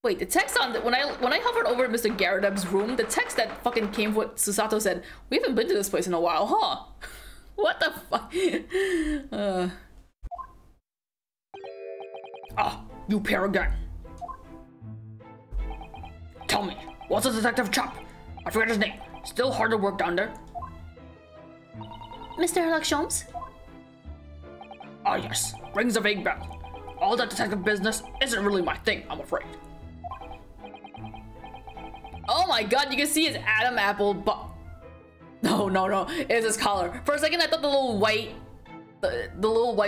Wait, the text on the, when I hovered over Mr. Garradeb's room, the text that fucking came with Susato said, "We haven't been to this place in a while, huh?" What the fuck? Ah, you pair again. Tell me, what's the detective chap? I forget his name. Still hard to work down there? Mr. Herlock Sholmes? Ah yes, rings a vague bell. All that detective business isn't really my thing, I'm afraid. Oh my god, you can see his Adam apple, but no, it's his collar. For a second, I thought the little white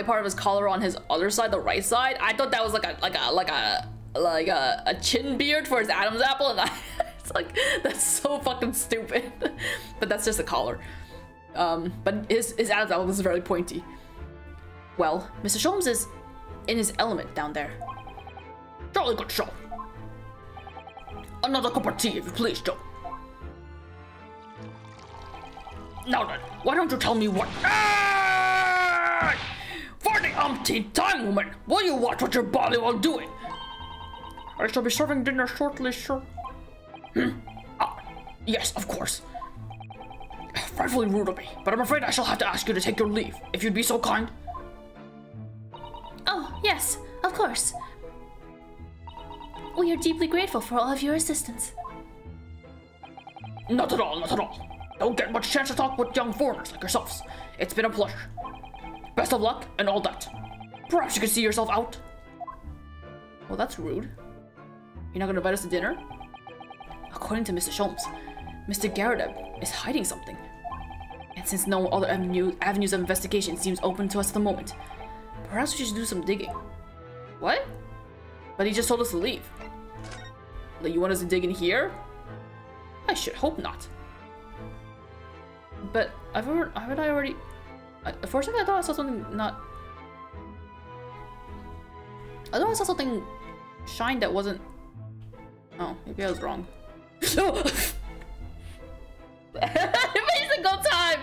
part of his collar on his other side, the right side, I thought that was like a chin beard for his Adam's apple, and it's like, that's so fucking stupid. But that's just a collar. But his Adam's apple is very pointy. Well, Mr. Sholmes is in his element down there. Jolly good show. Another cup of tea, if you please, Joe. Now then, why don't you tell me what... Ah! For the umpteenth time, woman, will you watch what your body while doing? I shall be serving dinner shortly, sir. Yes, of course. Frightfully rude of me, but I'm afraid I shall have to ask you to take your leave, if you'd be so kind. Oh, yes, of course. We are deeply grateful for all of your assistance. Not at all, not at all. Don't get much chance to talk with young foreigners like yourselves. It's been a pleasure. Best of luck and all that. Perhaps you could see yourself out. Well, that's rude. You're not gonna invite us to dinner? According to Mr. Sholmes, Mr. Garradeb is hiding something. And since no other avenues of investigation seems open to us at the moment, perhaps we should do some digging. What? But he just told us to leave. Like, you want us to dig in here? I should hope not. But haven't I already... For a second I thought I saw something not... I thought I saw something shine that wasn't... Oh, maybe I was wrong. Every single time!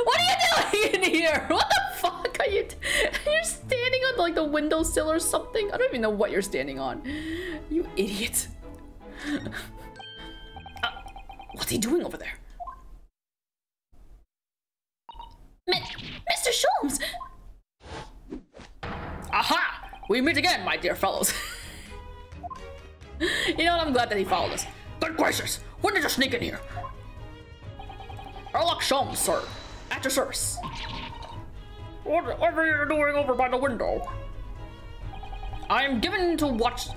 What are you doing in here? What the fuck are you... You're standing on like the windowsill or something? I don't even know what you're standing on. You idiot. What's he doing over there? Mr. Sholmes! Aha! We meet again, my dear fellows. You know what? I'm glad that he followed us. Good gracious! When did you sneak in here? Herlock Sholmes, sir. At your service. What are you doing over by the window? I am given to watch the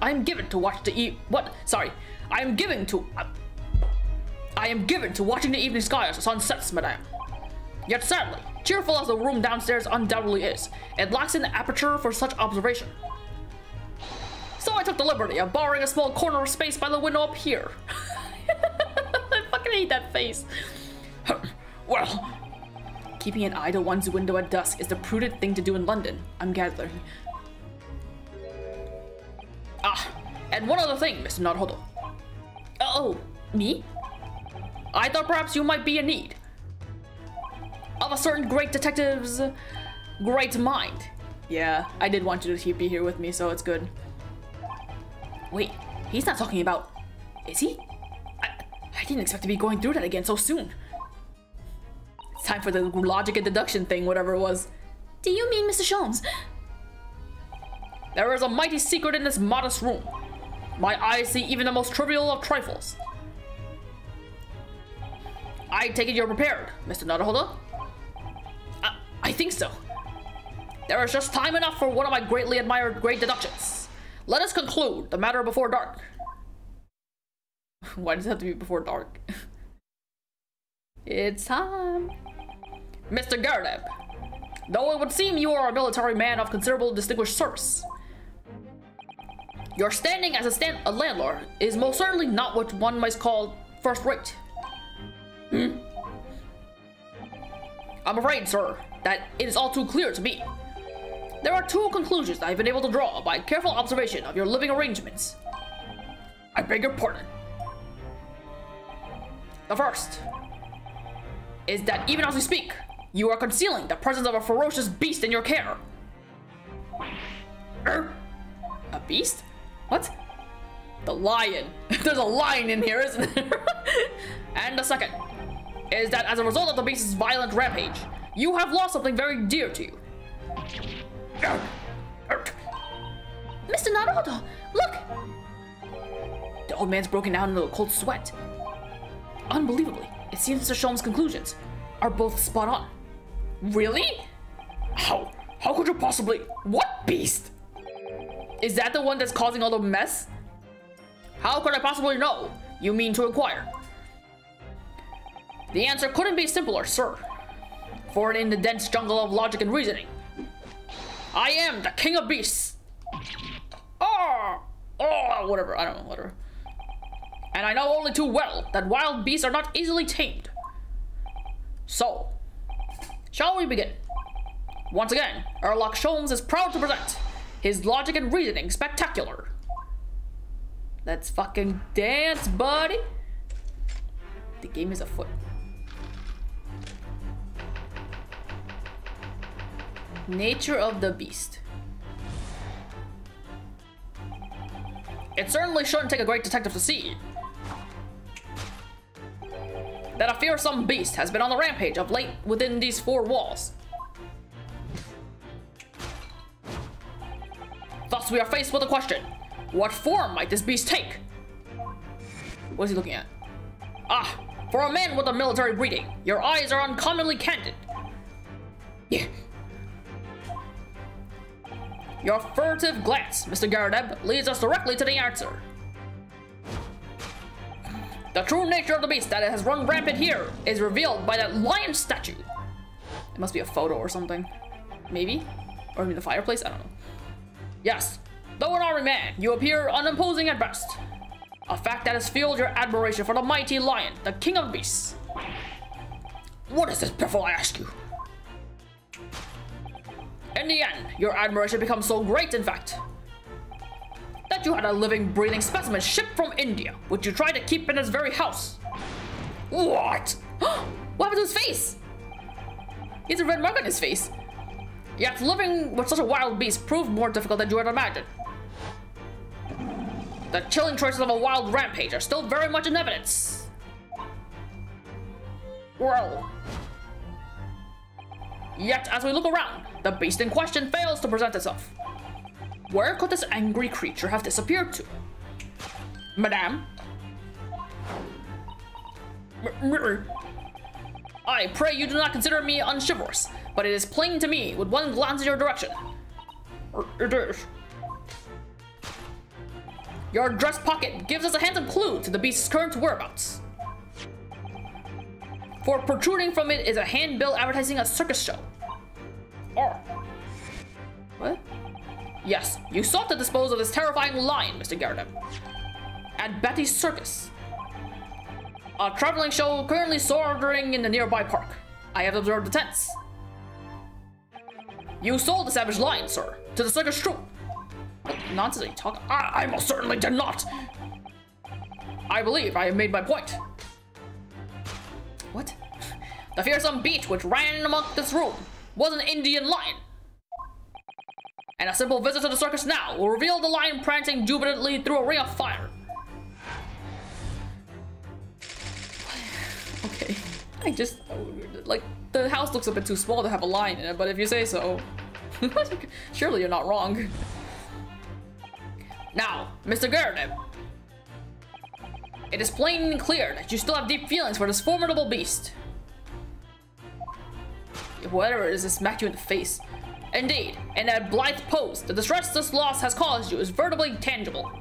watching the evening sky as the sun sets, madame. Yet sadly, cheerful as the room downstairs undoubtedly is, it lacks an aperture for such observation. So I took the liberty of borrowing a small corner of space by the window up here. I fucking hate that face. Well, keeping an eye to one's window at dusk is the prudent thing to do in London, I'm gathering. Ah, and one other thing, Mr. Naruhodo. Oh, me? I thought perhaps you might be in need of a certain great detective's great mind. Yeah, I did want you to be here with me, so it's good. Wait, he's not talking about... Is he? I didn't expect to be going through that again so soon. It's time for the logic and deduction thing, whatever it was. Do you mean Mr. Sholmes? There is a mighty secret in this modest room. My eyes see even the most trivial of trifles. I take it you're prepared, Mr. Naruhodo? I think so. There is just time enough for one of my greatly admired great deductions. Let us conclude the matter before dark. Why does it have to be before dark? It's time. Mr. Garradeb, though it would seem you are a military man of considerable distinguished service, your standing as a landlord is most certainly not what one might call first-rate. I'm afraid, sir, that it is all too clear to me. There are two conclusions I've been able to draw by careful observation of your living arrangements. I beg your pardon. The first is that even as we speak, you are concealing the presence of a ferocious beast in your care. A beast? What? The lion. There's a lion in here, isn't there? And the second is that as a result of the beast's violent rampage, you have lost something very dear to you. Mr. Naruhodo, look! The old man's broken down into a cold sweat. Unbelievably, it seems Mr. Sholmes' conclusions are both spot on. Really? How could you possibly? What beast? Is that the one that's causing all the mess? How could I possibly know? You mean to inquire? The answer couldn't be simpler, sir. For in the dense jungle of logic and reasoning, I am the king of beasts. Whatever, I don't know, whatever. And I know only too well that wild beasts are not easily tamed. So, shall we begin? Once again, Herlock Sholmes is proud to present his logic and reasoning spectacular. Let's fucking dance, buddy. The game is afoot. Nature of the beast. It certainly shouldn't take a great detective to see that a fearsome beast has been on the rampage of late within these four walls. Thus, we are faced with a question. What form might this beast take? What is he looking at? Ah, for a man with a military breeding, your eyes are uncommonly candid. Yeah. Your furtive glance, Mr. Garadeb, leads us directly to the answer. The true nature of the beast that has run rampant here is revealed by that lion statue. It must be a photo or something. Maybe? Or maybe the fireplace? I don't know. Yes, though an army man, you appear unimposing at best. A fact that has fueled your admiration for the mighty lion, the king of beasts. What is this, piffle, I ask you? In the end, your admiration becomes so great, in fact, that you had a living, breathing specimen shipped from India, which you tried to keep in his very house. What? What happened to his face? He has a red mark on his face. Yet living with such a wild beast proved more difficult than you had imagined. The chilling traces of a wild rampage are still very much in evidence. Well, yet as we look around, the beast in question fails to present itself. Where could this angry creature have disappeared to? Madame? I pray you do not consider me unchivalrous, but it is plain to me with one glance in your direction. It is. Your dress pocket gives us a handsome clue to the beast's current whereabouts. For protruding from it is a handbill advertising a circus show. Oh. What? Yes, you sought to dispose of this terrifying lion, Mr. Garadeb, at Betty's Circus, a traveling show currently soldering in the nearby park. I have observed the tents. You sold the savage lion, sir, to the circus troupe. What nonsense are you talking? I most certainly did not. I believe I have made my point. What? The fearsome beast which ran among this room was an Indian lion. And a simple visit to the circus now will reveal the lion prancing jubilantly through a ring of fire. Okay. I just, like, the house looks a bit too small to have a lion in it, but if you say so, surely you're not wrong. Now, Mr. Garadeb, it is plain and clear that you still have deep feelings for this formidable beast. Whatever it is, it smacked you in the face. Indeed, in that blithe pose, the distress this loss has caused you is veritably tangible.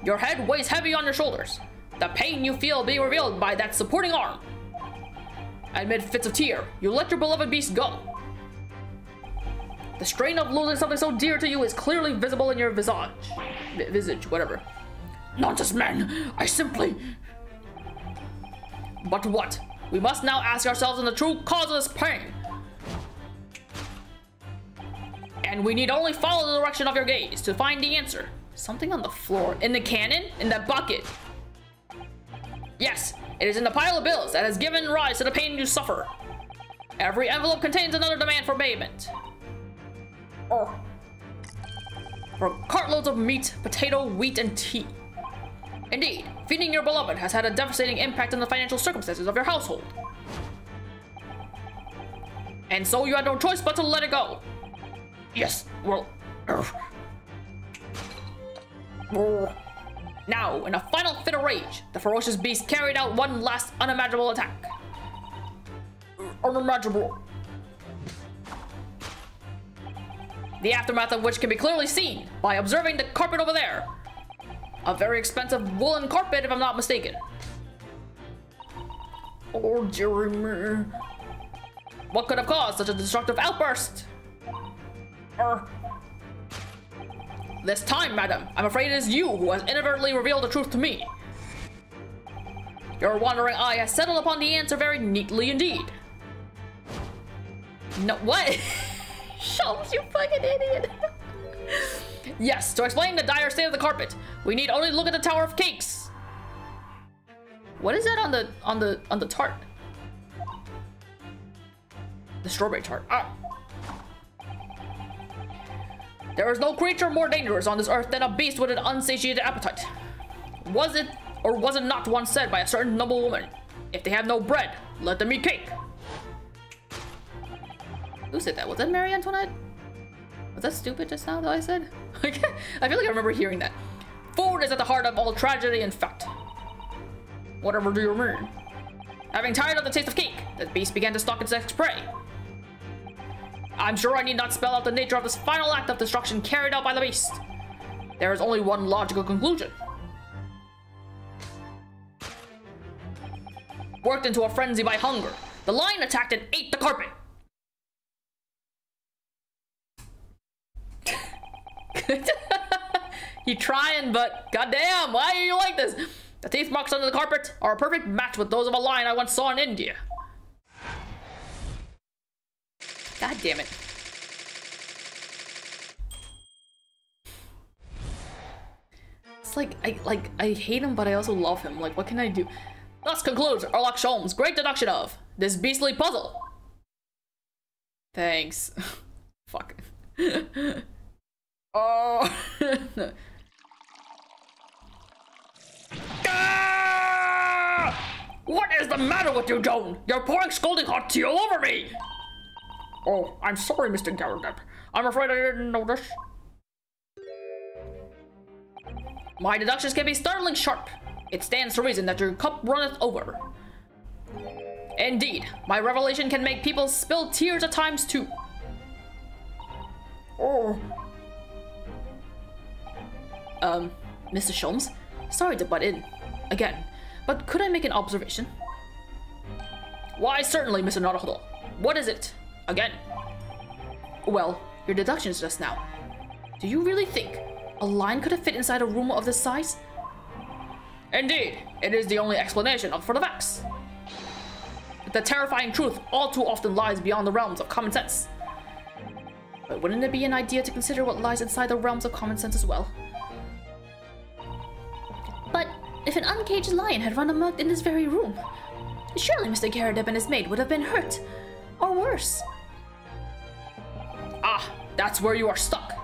Your head weighs heavy on your shoulders, the pain you feel being revealed by that supporting arm. Amid fits of tear, you let your beloved beast go. The strain of losing something so dear to you is clearly visible in your visage, whatever. Nonsense, man, I simply... But what? We must now ask ourselves the true cause of this pain. And we need only follow the direction of your gaze to find the answer. Something on the floor. In the cannon? In that bucket? Yes, it is in the pile of bills that has given rise to the pain you suffer. Every envelope contains another demand for payment. for cartloads of meat, potato, wheat, and tea. Indeed, feeding your beloved has had a devastating impact on the financial circumstances of your household. And so you had no choice but to let it go. Yes, well... Now, in a final fit of rage, the ferocious beast carried out one last unimaginable attack. Unimaginable. The aftermath of which can be clearly seen by observing the carpet over there. A very expensive woolen carpet, if I'm not mistaken. Oh, Jeremy. What could have caused such a destructive outburst? This time, madam, I'm afraid it is you who has inadvertently revealed the truth to me. Your wandering eye has settled upon the answer very neatly indeed. No, what? Sholmes, you fucking idiot. Yes, to explain the dire state of the carpet, we need only look at the Tower of Cakes. What is that on the tart? The strawberry tart. Ah. There is no creature more dangerous on this earth than a beast with an unsatiated appetite. Was it or was it not once said by a certain noble woman, if they have no bread, let them eat cake? Who said that? Was that Marie Antoinette? Was that stupid just now that I said? I feel like I remember hearing that. Food is at the heart of all tragedy and fact. Whatever do you mean? Having tired of the taste of cake, the beast began to stalk its next prey. I'm sure I need not spell out the nature of this final act of destruction carried out by the beast. There is only one logical conclusion. Worked into a frenzy by hunger, the lion attacked and ate the carpet. You trying, but goddamn, why are you like this? The teeth marks under the carpet are a perfect match with those of a lion I once saw in India. God damn it. It's like I hate him, but I also love him. Like, what can I do? Thus concludes Herlock Sholmes' great deduction of this beastly puzzle. Thanks. Fuck. Oh. What is the matter with you, Joan? You're pouring scalding hot tea all over me! Oh, I'm sorry, Mr. Garrett. I'm afraid I didn't notice. My deductions can be startling sharp. It stands to reason that your cup runneth over. Indeed, my revelation can make people spill tears at times too. Oh. Mr. Sholmes, sorry to butt in again, but could I make an observation? Why, certainly, Mr. Naruhodo. What is it? Again? Well, your deductions just now. Do you really think a lion could have fit inside a room of this size? Indeed, it is the only explanation for the facts. The terrifying truth all too often lies beyond the realms of common sense. But wouldn't it be an idea to consider what lies inside the realms of common sense as well? But if an uncaged lion had run amok in this very room, surely Mr. Garradeb and his maid would have been hurt. Or worse. Ah, that's where you are stuck.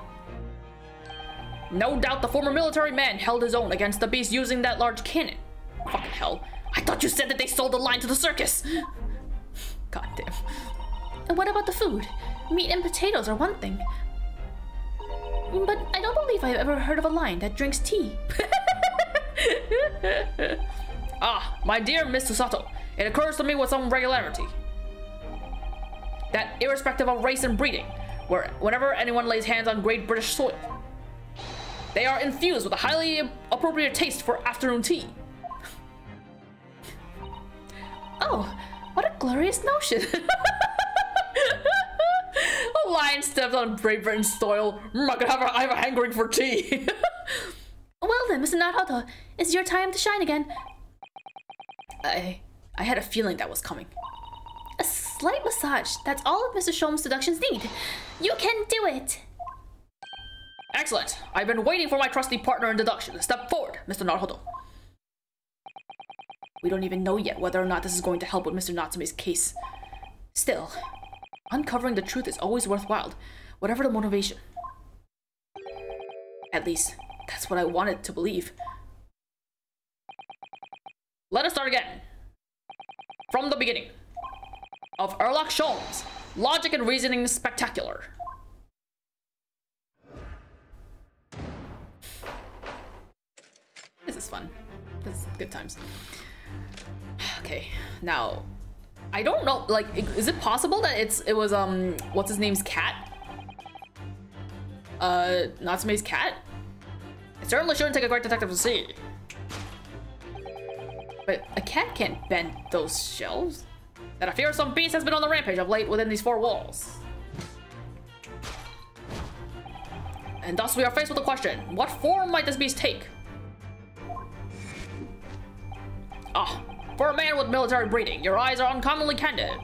No doubt the former military man held his own against the beast using that large cannon. Fucking hell. I thought you said that they sold the lion to the circus. God damn. And what about the food? Meat and potatoes are one thing. But I don't believe I've ever heard of a lion that drinks tea. Ah, my dear Miss Susato, it occurs to me with some regularity that irrespective of race and breeding, whenever anyone lays hands on Great British soil, they are infused with a highly appropriate taste for afternoon tea. Oh, what a glorious notion. A lion steps on Great Britain soil. I have a hankering for tea. Well then, Mr. Naruhodo, it's your time to shine again. I had a feeling that was coming. A slight massage, that's all of Mr. Sholmes' deductions need. You can do it! Excellent. I've been waiting for my trusty partner in deduction to step forward, Mr. Naruhodo. We don't even know yet whether or not this is going to help with Mr. Natsume's case. Still, uncovering the truth is always worthwhile, whatever the motivation. At least, that's what I wanted to believe. Let us start again. From the beginning. Of Herlock Sholmes, logic and reasoning spectacular. This is fun. This is good times. Okay, now, I don't know, like, is it possible that it was, what's his name's cat? Natsume's cat? It certainly shouldn't take a great detective to see. But a cat can't bend those shelves. That a fearsome beast has been on the rampage of late within these four walls. And thus we are faced with the question, what form might this beast take? Ah, for a man with military breeding, your eyes are uncommonly candid.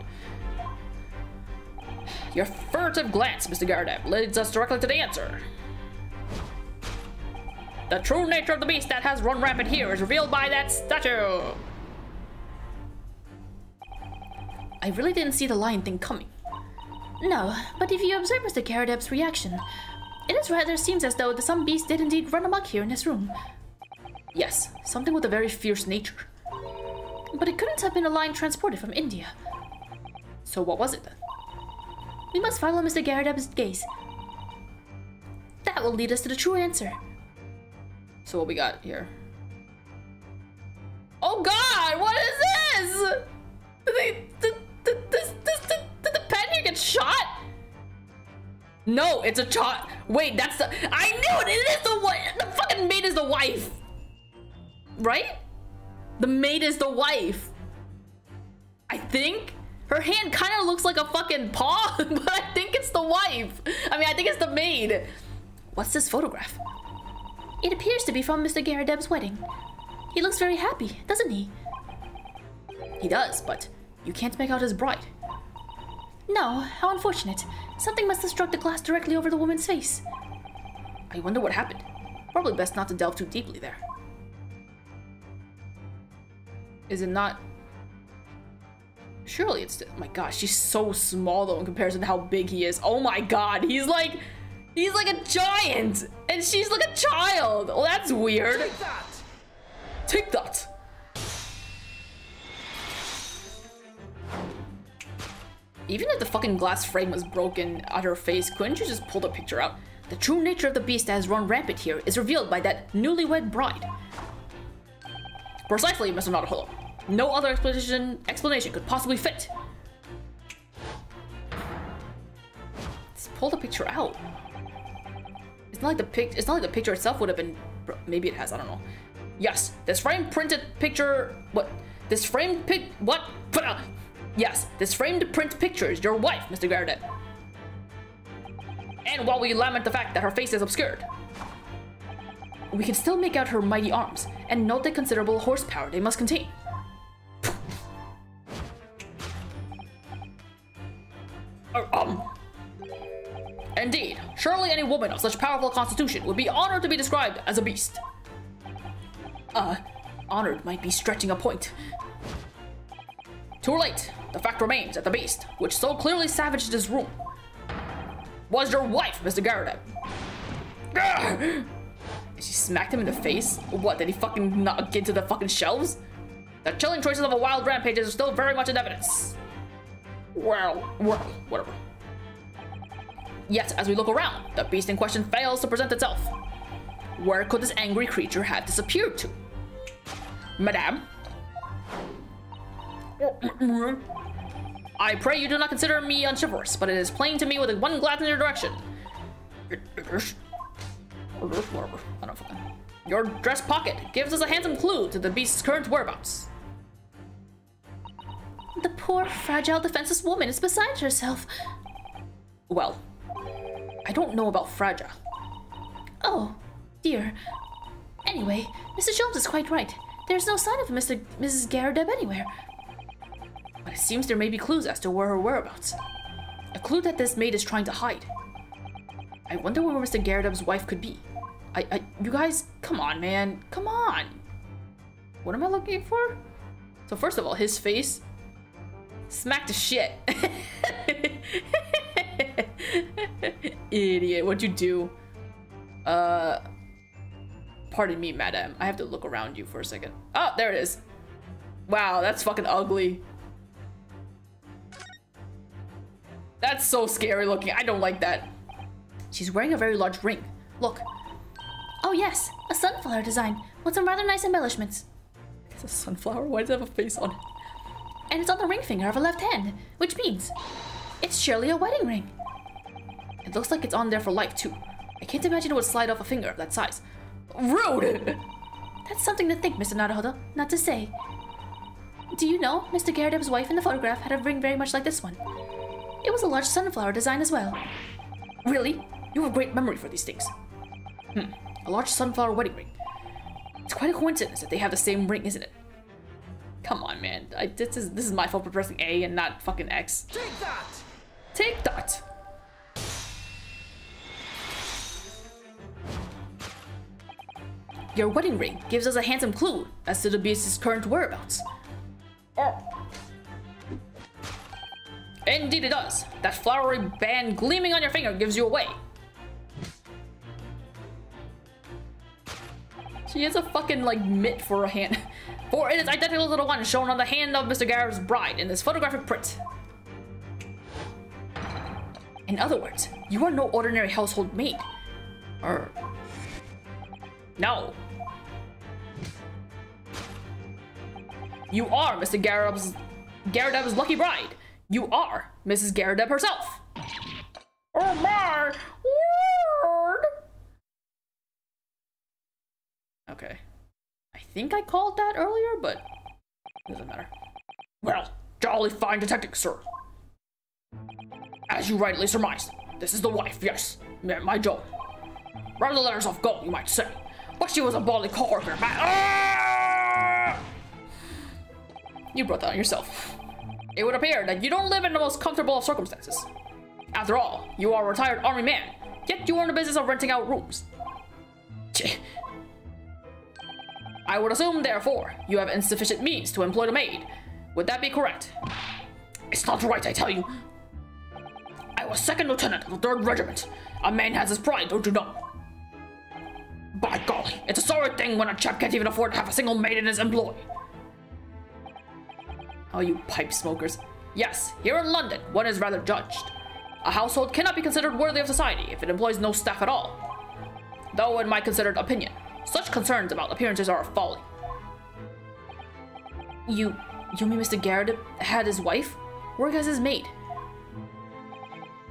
Your furtive glance, Mr. Garrett, leads us directly to the answer. The true nature of the beast that has run rampant here is revealed by that statue. I really didn't see the lion thing coming. No, but if you observe Mr. Garredeb's reaction, it rather seems as though some beast did indeed run amok here in this room. Yes, something with a very fierce nature. But it couldn't have been a lion transported from India. So what was it then? We must follow Mr. Garredeb's gaze. That will lead us to the true answer. So what we got here? Oh God, what is this? Did the pen here get shot? No, it's a shot. Wait, that's the. I knew it. It is the one. The fucking maid is the wife, right? The maid is the wife. I think her hand kind of looks like a fucking paw, but I think it's the wife. I mean, I think it's the maid. What's this photograph? It appears to be from Mr. Garredeb's wedding. He looks very happy, doesn't he? He does, but you can't make out his bride. No, how unfortunate. Something must have struck the glass directly over the woman's face. I wonder what happened. Probably best not to delve too deeply there. Is it not? Surely it's. Oh my gosh, she's so small though in comparison to how big he is. Oh my God, he's like a giant, and she's like a child. Well, that's weird. Take that. Take that. Even if the fucking glass frame was broken at her face, couldn't you just pull the picture out? The true nature of the beast that has run rampant here is revealed by that newlywed bride. Precisely, Mr. Naruhodo. No other explanation could possibly fit. Let's pull the picture out. It's not like the picture itself would have been. Maybe it has. I don't know. Yes, this framed printed picture. What? This framed pic. What? Yes, this framed print picture is your wife, Mr. Garrett. And while we lament the fact that her face is obscured, we can still make out her mighty arms and note the considerable horsepower they must contain. Indeed, surely any woman of such powerful constitution would be honored to be described as a beast. Honored might be stretching a point. Too late. The fact remains that the beast, which so clearly savaged this room, was your wife, Mr. Garrett. She smacked him in the face? What, did he fucking knock into the fucking shelves? The chilling traces of a wild rampage are still very much in evidence. Well, whatever. Yet, as we look around, the beast in question fails to present itself. Where could this angry creature have disappeared to? Madame? I pray you do not consider me unchivalrous, but it is plain to me with one glance in your direction. Whatever. I don't fucking. Your dress pocket gives us a handsome clue to the beast's current whereabouts. The poor, fragile, defenseless woman is beside herself. Well, I don't know about fragile. Oh, dear. Anyway, Mr. Sholmes is quite right. There's no sign of Mrs. Garredeb anywhere. But it seems there may be clues as to where her whereabouts. A clue that this maid is trying to hide. I wonder where Mr. Garredeb's wife could be. You guys, come on, man. Come on. What am I looking for? So first of all, his face. Smack the shit. Idiot, what'd you do? Pardon me, madam. I have to look around you for a second. Oh, there it is. Wow, that's fucking ugly. That's so scary looking. I don't like that. She's wearing a very large ring. Look. Oh yes, a sunflower design with some rather nice embellishments. It's a sunflower? Why does it have a face on it? And it's on the ring finger of her left hand, which means it's surely a wedding ring. It looks like it's on there for life too. I can't imagine it would slide off a finger of that size. Rude! That's something to think, Mr. Naruhodo, not to say. Do you know Mr. Garredeb's wife in the photograph had a ring very much like this one? It was a large sunflower design as well. Really? You have a great memory for these things. A large sunflower wedding ring. It's quite a coincidence that they have the same ring, isn't it? Come on, man. This is my fault for pressing A and not fucking X. Take that! Take that! Your wedding ring gives us a handsome clue as to the beast's current whereabouts. Oh. Indeed it does. That flowery band gleaming on your finger gives you away. She has a fucking, like, mitt for a hand. For it is identical to the one shown on the hand of Mr. Garredeb's bride in this photographic print. In other words, you are no ordinary household maid. No. You are Mr. Garredeb's lucky bride. You are Mrs. Garredeb herself. Oh my word! Okay. I think I called that earlier, but it doesn't matter. Well, jolly fine detecting, sir. As you rightly surmised, this is the wife, yes, my Joan. Rather let herself go, you might say. But she was a bally coworker, man. Ah! You brought that on yourself. It would appear that you don't live in the most comfortable of circumstances. After all, you are a retired army man, yet you are in the business of renting out rooms. I would assume, therefore, you have insufficient means to employ a maid. Would that be correct? It's not right, I tell you. I was second lieutenant of the 3rd Regiment. A man has his pride, don't you know? By golly, it's a sorry thing when a chap can't even afford to have a single maid in his employ. Oh, you pipe smokers. Yes, here in London, one is rather judged. A household cannot be considered worthy of society if it employs no staff at all. Though, in my considered opinion, such concerns about appearances are a folly. You mean Mr. Garredeb had his wife work as his maid?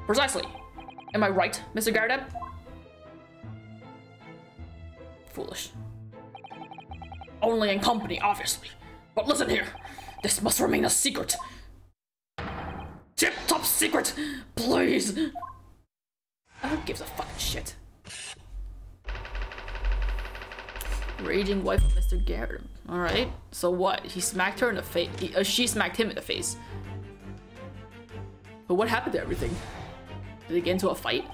Precisely. Am I right, Mr. Garredeb? Foolish. Only in company, obviously. But listen here. This must remain a secret. Tip-top secret, please. Who gives a fucking shit? Raging wife of Mr. Garredeb. Alright, so what? He smacked her in the face. She smacked him in the face. But what happened to everything? Did they get into a fight?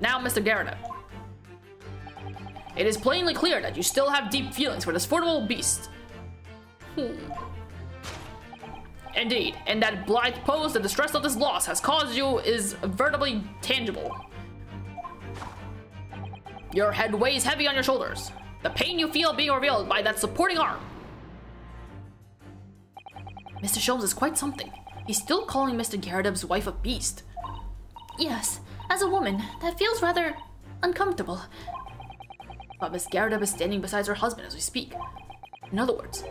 Now, Mr. Garredeb. It is plainly clear that you still have deep feelings for this formidable beast. Indeed, and that blithe pose the distress of this loss has caused you is veritably tangible. Your head weighs heavy on your shoulders. The pain you feel being revealed by that supporting arm. Mr. Sholmes is quite something. He's still calling Mr. Garredeb's wife a beast. Yes, as a woman, that feels rather uncomfortable. But Miss Garredeb is standing beside her husband as we speak. In other words,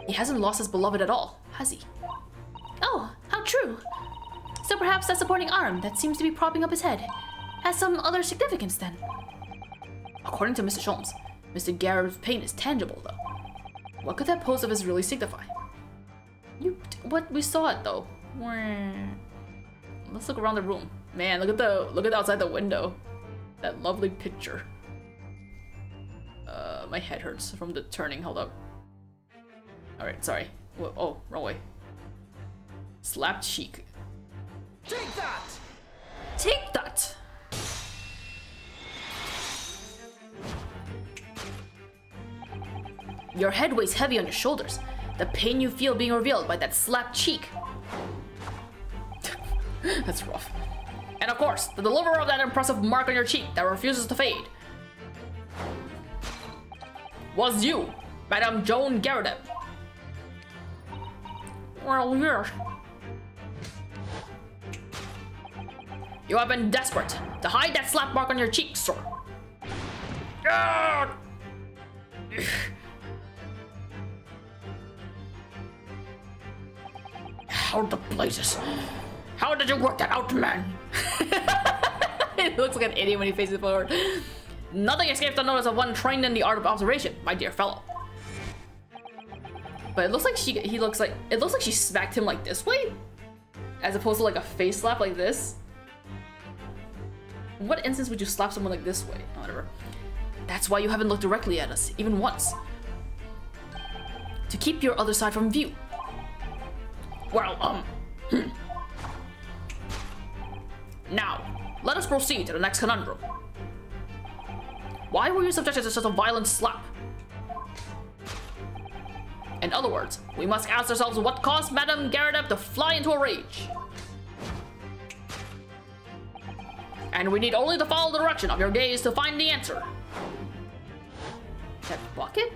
he hasn't lost his beloved at all, has he? Oh, how true. So perhaps that supporting arm that seems to be propping up his head has some other significance then. According to Mr. Sholmes, Mr. Garredeb's pain is tangible though. What could that pose of his really signify? What we saw it though. Let's look around the room. Man, look at outside the window. That lovely picture. My head hurts from the turning. Hold up. Alright, sorry. Whoa, oh, wrong way. Slap cheek. Take that! Take that! Your head weighs heavy on your shoulders. The pain you feel being revealed by that slapped cheek. That's rough. And of course, the deliverer of that impressive mark on your cheek that refuses to fade. was you, Madame Joan Garrett. Well, yes. You have been desperate to hide that slap mark on your cheek, sir. How the blazes? How did you work that out, man? It looks like an idiot when he faces forward. Nothing escapes the notice of one trained in the art of observation, my dear fellow. But it looks like it looks like she smacked him like this way, as opposed to like a face slap like this. In what instance would you slap someone like this way? Oh, whatever. That's why you haven't looked directly at us, even once. To keep your other side from view. Well, Now, let us proceed to the next conundrum. Why were you subjected to such a violent slap? In other words, we must ask ourselves what caused Madame Garrett to fly into a rage. And we need only to follow the direction of your gaze to find the answer. That bucket?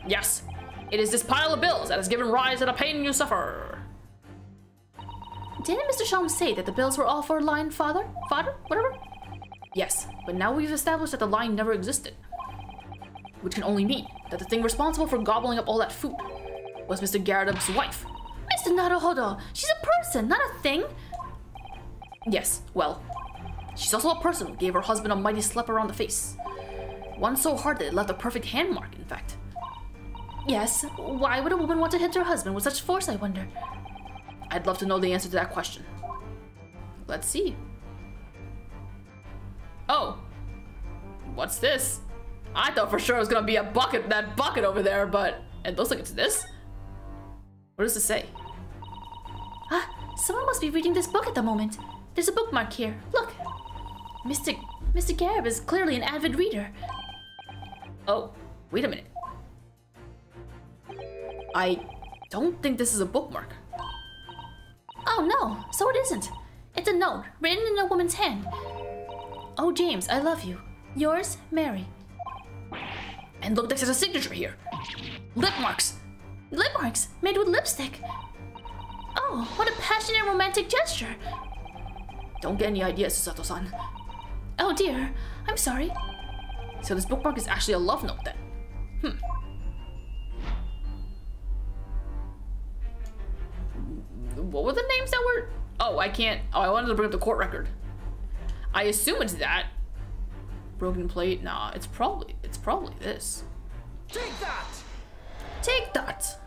Yes, it is this pile of bills that has given rise to the pain you suffer. Didn't Mr. Sholmes say that the bills were all for line fodder? Whatever? Yes, but now we've established that the line never existed. Which can only mean that the thing responsible for gobbling up all that food was Mr. Garrett's wife. Mr. Naruhodo, she's a person, not a thing. Yes, well, she's also a person who gave her husband a mighty slap around the face. One so hard that it left a perfect hand mark, in fact. Yes, why would a woman want to hit her husband with such force, I wonder? I'd love to know the answer to that question. Let's see. Oh, what's this? I thought for sure it was gonna be that bucket over there, but it looks like it's this. What does it say? Ah, someone must be reading this book at the moment. There's a bookmark here. Look, Mr. Garrett is clearly an avid reader. Oh, wait a minute. I don't think this is a bookmark. Oh no, so it isn't. It's a note written in a woman's hand. Oh, James, I love you. Yours, Mary. And look, there's a signature here. Lip marks. Lip marks made with lipstick. Oh, what a passionate romantic gesture. Don't get any ideas, Susato-san. Oh dear, I'm sorry. So this bookmark is actually a love note then. What were the names that were? Oh, I wanted to bring up the court record. I assume it's that. Broken plate? Nah, it's probably this. Take that! Take that!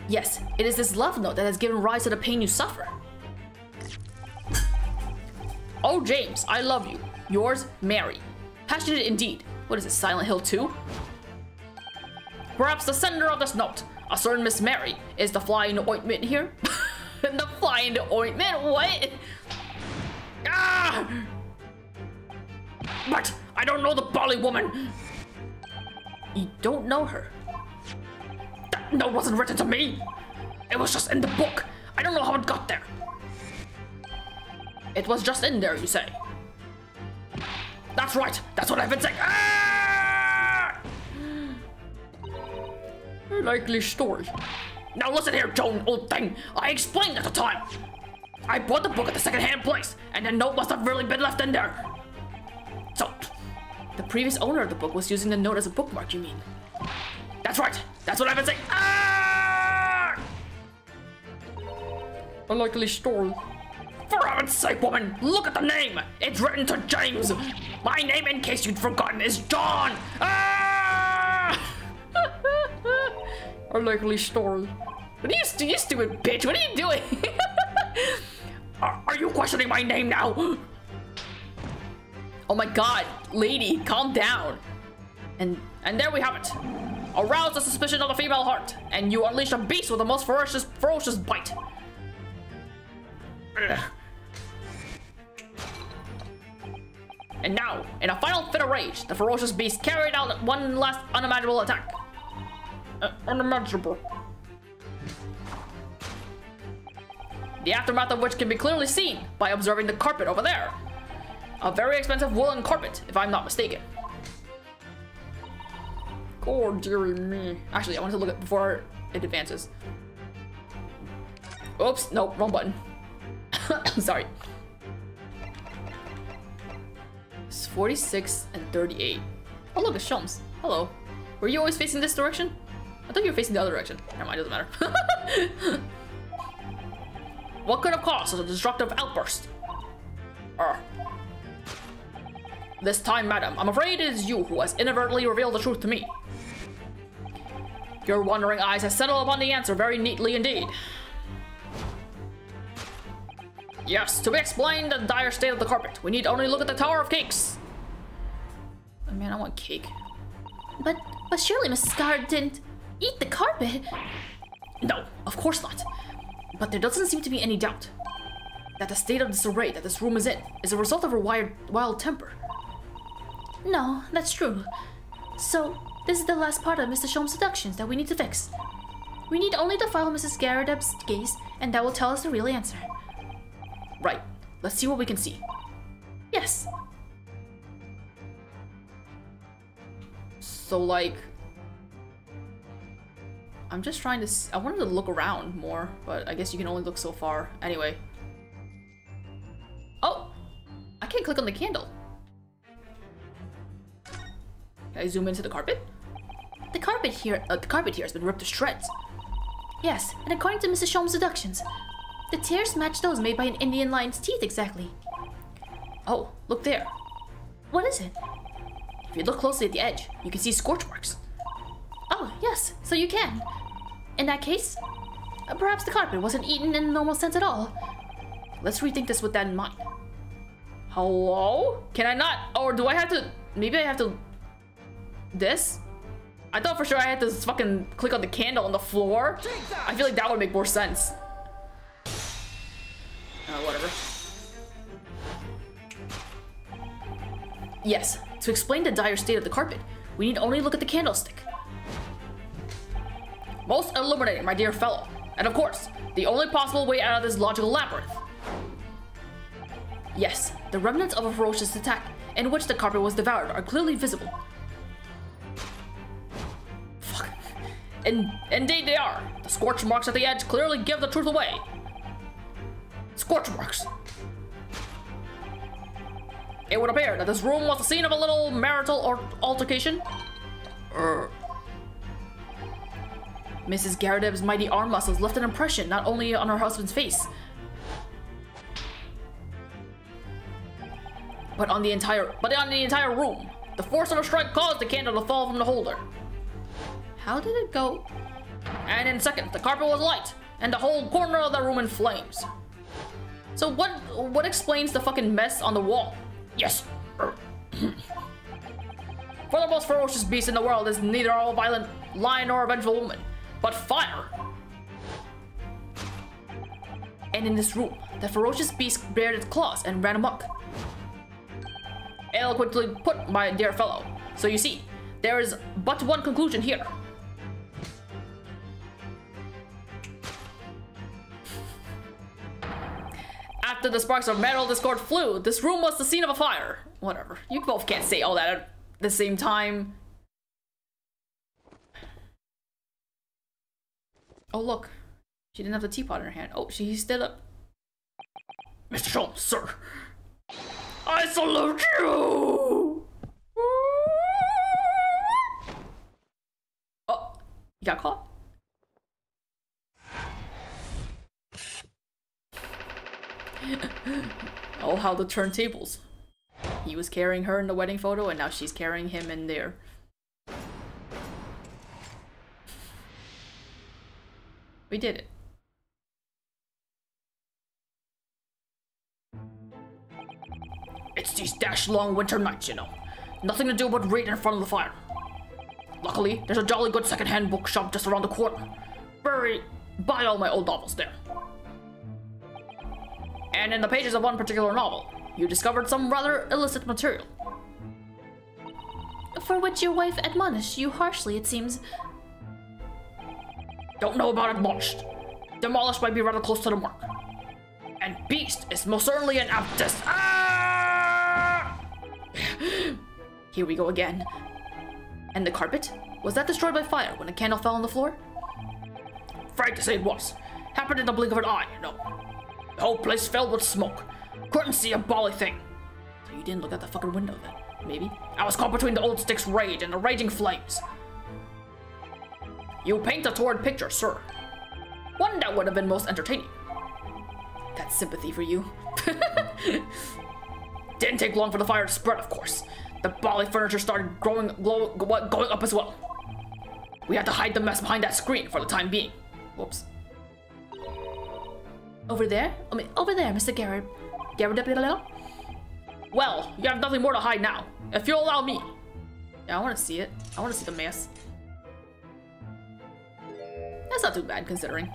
Yes, it is this love note that has given rise to the pain you suffer. Oh, James, I love you. Yours, Mary. Passionate indeed. What is it, Silent Hill 2? Perhaps the sender of this note, a certain Miss Mary, is the fly in the ointment here? The fly in the ointment? What? Ah! But I don't know the Bali woman. You don't know her? That note wasn't written to me. It was just in the book. I don't know how it got there. It was just in there, you say? That's right. That's what I've been saying. Ah! A likely story. Now listen here, Joan, old thing. I explained at the time. I bought the book at the second-hand place, and the note must have really been left in there. So, the previous owner of the book was using the note as a bookmark, you mean? That's right. That's what I've been saying. Ah! A likely story. For heaven's sake, woman, look at the name. It's written to James. My name, in case you'd forgotten, is John. Ah! A likely story. What are you stupid bitch? What are you doing? Are you questioning my name now? Oh my god, lady, calm down. And there we have it. Arouse the suspicion of the female heart, and you unleash a beast with the most ferocious bite. Ugh. And now, in a final fit of rage, the ferocious beast carried out one last unimaginable attack. Unimaginable. The aftermath of which can be clearly seen by observing the carpet over there. A very expensive woolen carpet, if I'm not mistaken. Oh, dearie me. Actually, I want to look at before it advances. Oops, nope, wrong button. Sorry. It's 46 and 38. Oh, look, it's Sholmes. Hello. Were you always facing this direction? I thought you were facing the other direction. Never mind, doesn't matter. What could have caused such a destructive outburst? This time, madam, I'm afraid it is you who has inadvertently revealed the truth to me. Your wondering eyes have settled upon the answer very neatly indeed. Yes, to explain the dire state of the carpet, we need only look at the Tower of Cakes. Oh, man, I want cake. But surely Mrs. Garrett didn't eat the carpet. No, of course not. But there doesn't seem to be any doubt that the state of disarray that this room is in is a result of her wild temper. No, that's true. So, this is the last part of Mr. Sholmes' seductions that we need to fix. We need only to follow Mrs. Garrett's gaze, and that will tell us the real answer. Right. Let's see what we can see. Yes. So, like... I'm just trying to... I wanted to look around more, but I guess you can only look so far. Anyway. Oh! I can't click on the candle. Can I zoom into the carpet? The carpet here has been ripped to shreds. Yes, and according to Mrs. Sholmes' deductions, the tears match those made by an Indian lion's teeth exactly. Oh, look there. What is it? If you look closely at the edge, you can see scorch marks. Oh, yes, so you can. In that case, perhaps the carpet wasn't eaten in the normal sense at all. Let's rethink this with that in mind. Hello? Can I not? Or do I have to... Maybe I have to... This? I thought for sure I had to fucking click on the candle on the floor. I feel like that would make more sense. Whatever. Yes, to explain the dire state of the carpet, we need only look at the candlestick. Most illuminating, my dear fellow. And of course, the only possible way out of this logical labyrinth. Yes, the remnants of a ferocious attack in which the carpet was devoured are clearly visible. Fuck. Indeed they are. The scorch marks at the edge clearly give the truth away. Scorch marks. It would appear that this room was the scene of a little marital altercation. Mrs. Garrett's mighty arm muscles left an impression not only on her husband's face, but on the entire room. The force of her strike caused the candle to fall from the holder. How did it go? And in seconds, the carpet was light, and the whole corner of the room in flames. So what explains the fucking mess on the wall? Yes. For the most ferocious beast in the world is neither a violent lion nor a vengeful woman, but fire. And in this room, the ferocious beast bared its claws and ran amok. Eloquently put, my dear fellow. So you see, there is but one conclusion here. After the sparks of marital discord flew, this room was the scene of a fire. Whatever. You both can't say all that at the same time. Oh, look. She didn't have the teapot in her hand. Oh, she stood up. Mr. Sholmes, sir. I salute you! Oh, you got caught? Oh, how the turntables. He was carrying her in the wedding photo, and now she's carrying him in there. We did it. It's these dash long winter nights, you know. Nothing to do but read in front of the fire. Luckily, there's a jolly good second-hand bookshop just around the corner. Buy all my old novels there. And in the pages of one particular novel, you discovered some rather illicit material. For which your wife admonished you harshly, it seems. Don't know about admonished. Demolished might be rather close to the mark. And beast is most certainly an aptest. Ah! Here we go again. And the carpet? Was that destroyed by fire when a candle fell on the floor? Afraid to say it was. Happened in the blink of an eye, you know. The whole place filled with smoke. Couldn't see a bally thing. So you didn't look out the fucking window then, maybe? I was caught between the old stick's rage and the raging flames. You paint a torrid picture, sir. One that would have been most entertaining. That's sympathy for you. Didn't take long for the fire to spread, of course. The bally furniture started going up as well. We had to hide the mess behind that screen for the time being. Whoops. Over there? Over there, Mr. Garrett. Well, you have nothing more to hide now, if you'll allow me. Yeah, I want to see it. I want to see the mess. That's not too bad, considering.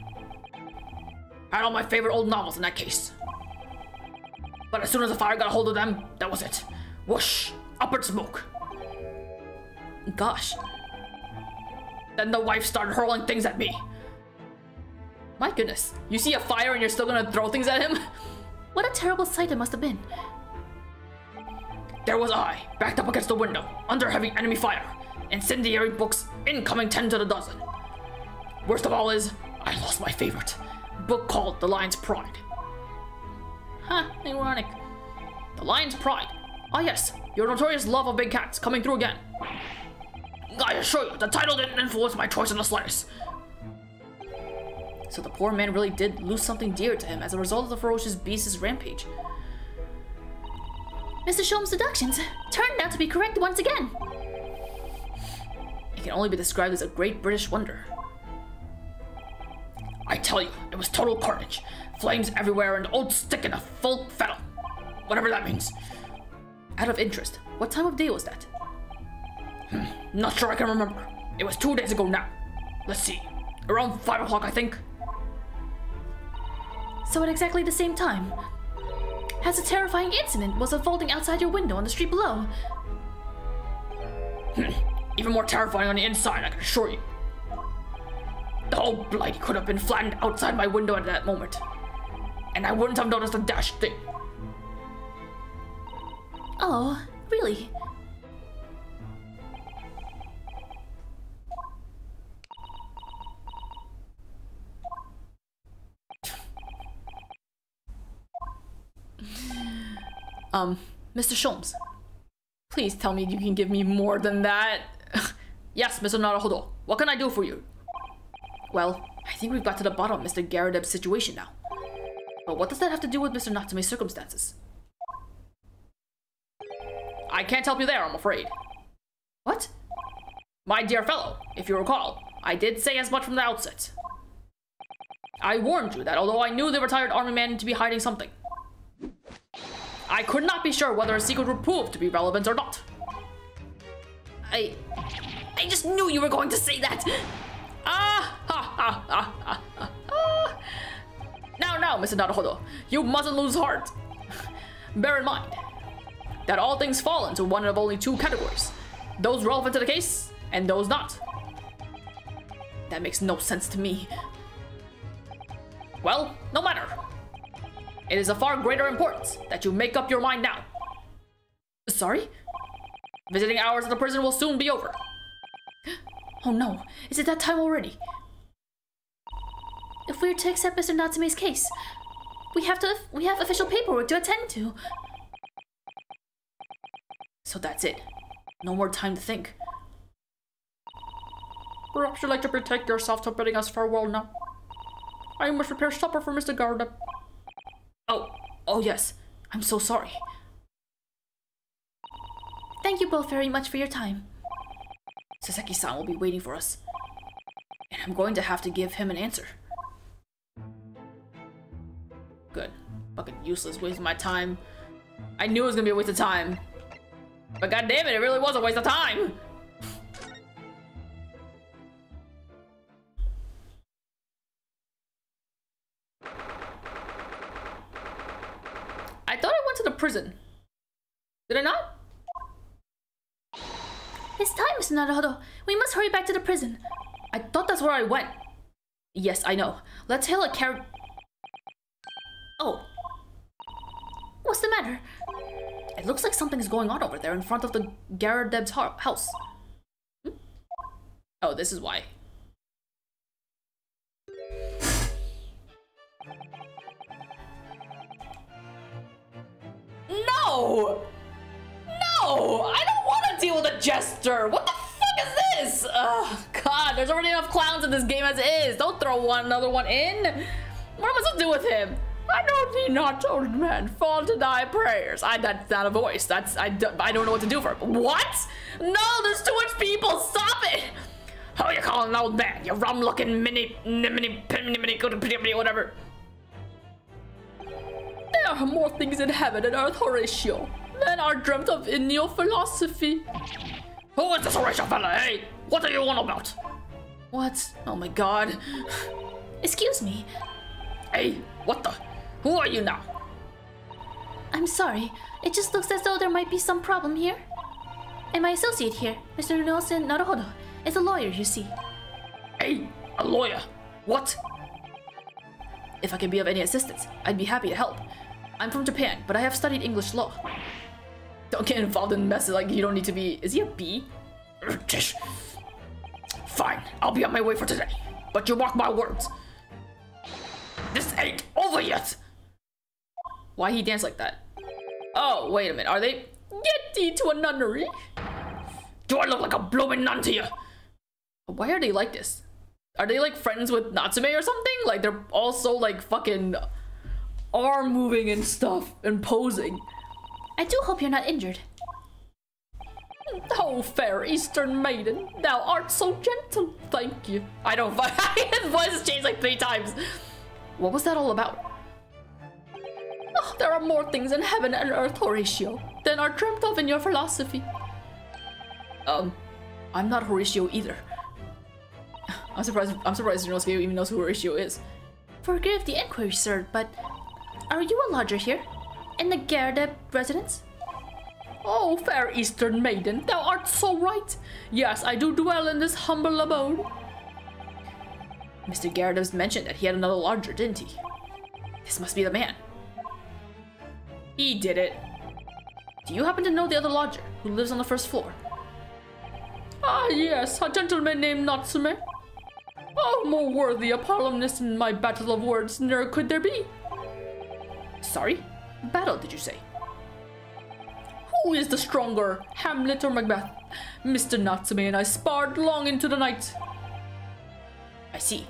I had all my favorite old novels in that case. But as soon as the fire got a hold of them, that was it. Whoosh! Upward smoke. Gosh. Then the wife started hurling things at me. My goodness. You see a fire and you're still gonna throw things at him? What a terrible sight it must have been. There was I, backed up against the window, under heavy enemy fire. Incendiary books incoming 10 to the dozen. Worst of all is, I lost my favorite. Book called The Lion's Pride. Huh, ironic. The Lion's Pride. Ah yes, your notorious love of big cats coming through again. I assure you, the title didn't influence my choice in the slightest. So the poor man really did lose something dear to him as a result of the ferocious beast's rampage. Mr. Sholmes' deductions turned out to be correct once again. It can only be described as a great British wonder. I tell you, it was total carnage. Flames everywhere and old stick in a full fettle. Whatever that means. Out of interest, what time of day was that? Not sure I can remember. It was 2 days ago now. Let's see. Around 5 o'clock, I think. So at exactly the same time, as a terrifying incident was unfolding outside your window on the street below. Even more terrifying on the inside, I can assure you. The whole blighty could have been flattened outside my window at that moment. And I wouldn't have noticed a dashed thing. Oh, really? Mr. Sholmes, please tell me you can give me more than that. Yes, Mr. Naruhodo. What can I do for you? Well, I think we've got to the bottom of Mr. Garredeb's situation now. But what does that have to do with Mr. Natsume's circumstances? I can't help you there, I'm afraid. What? My dear fellow, if you recall, I did say as much from the outset. I warned you that although I knew the retired army man to be hiding something, I could not be sure whether a secret would prove to be relevant or not. I just knew you were going to say that! Now, Mr. Naruhodo, you mustn't lose heart. Bear in mind that all things fall into one of only two categories. Those relevant to the case, and those not. That makes no sense to me. Well, no matter. It is of far greater importance that you make up your mind now. Sorry? Visiting hours at the prison will soon be over. Oh no, is it that time already? If we are to accept Mr. Natsume's case, we have official paperwork to attend to. So that's it. No more time to think. Perhaps you'd like to betake yourself to bidding us farewell now. I must prepare supper for Mr. Garredeb. Oh yes. I'm so sorry. Thank you both very much for your time. Saseki-san will be waiting for us. And I'm going to have to give him an answer. Good. Fucking useless, wasting my time. I knew it was gonna be a waste of time. But goddammit, it really was a waste of time! I thought I went to the prison. Did I not? It's time, Mr. Naruhodo. We must hurry back to the prison. I thought that's where I went. Yes, I know. Let's hail a car. Oh. What's the matter? At It looks like something's going on over there in front of the Gyarados house. Oh, this is why. No! No! I don't want to deal with a jester! What the fuck is this? Ugh, God, there's already enough clowns in this game as is. Don't throw another one in. What am I supposed to do with him? I know thee not, old man, fall to thy prayers. That's not a voice. I don't know what to do for him. What? No, there's too much people. Stop it. How you calling an old man? You rum-looking mini, whatever. There are more things in heaven and earth, Horatio, than are dreamt of in your philosophy. Who is this Horatio fella, hey? What are you on about? What? Oh my God. Excuse me. Hey, what the? Who are you now? I'm sorry. It just looks as though there might be some problem here. And my associate here, Mr. Naruhodo, is a lawyer, you see. Hey, a lawyer? What? If I can be of any assistance, I'd be happy to help. I'm from Japan, but I have studied English law. Don't get involved in messes like you don't need to be. Is he a bee? Fine, I'll be on my way for today. But you mark my words. This ain't over yet. Why he dance like that? Oh, wait a minute. Are they? Get thee to a nunnery. Do I look like a blooming nun to you? Why are they like this? Are they like friends with Natsume or something? Like they're also like fucking arm moving and stuff and posing. I do hope you're not injured. Oh, fair Eastern maiden, thou art so gentle. Thank you. I don't. His voice has changed like 3 times. What was that all about? Oh, there are more things in heaven and earth, Horatio, than are dreamt of in your philosophy. I'm not Horatio either. I'm surprised Ryunosuke even knows who Horatio is. Forgive the inquiry, sir, but are you a lodger here? In the Gyarados residence? Oh, fair Eastern maiden, thou art so right. Yes, I do dwell in this humble abode. Mr. Gyarados mentioned that he had another lodger, didn't he? This must be the man. He did it. Do you happen to know the other lodger who lives on the first floor? Ah, yes, a gentleman named Natsume. Oh, more worthy a columnist in my battle of words ne'er could there be. Sorry? Battle, did you say? Who is the stronger, Hamlet or Macbeth? Mr. Natsume and I sparred long into the night. I see.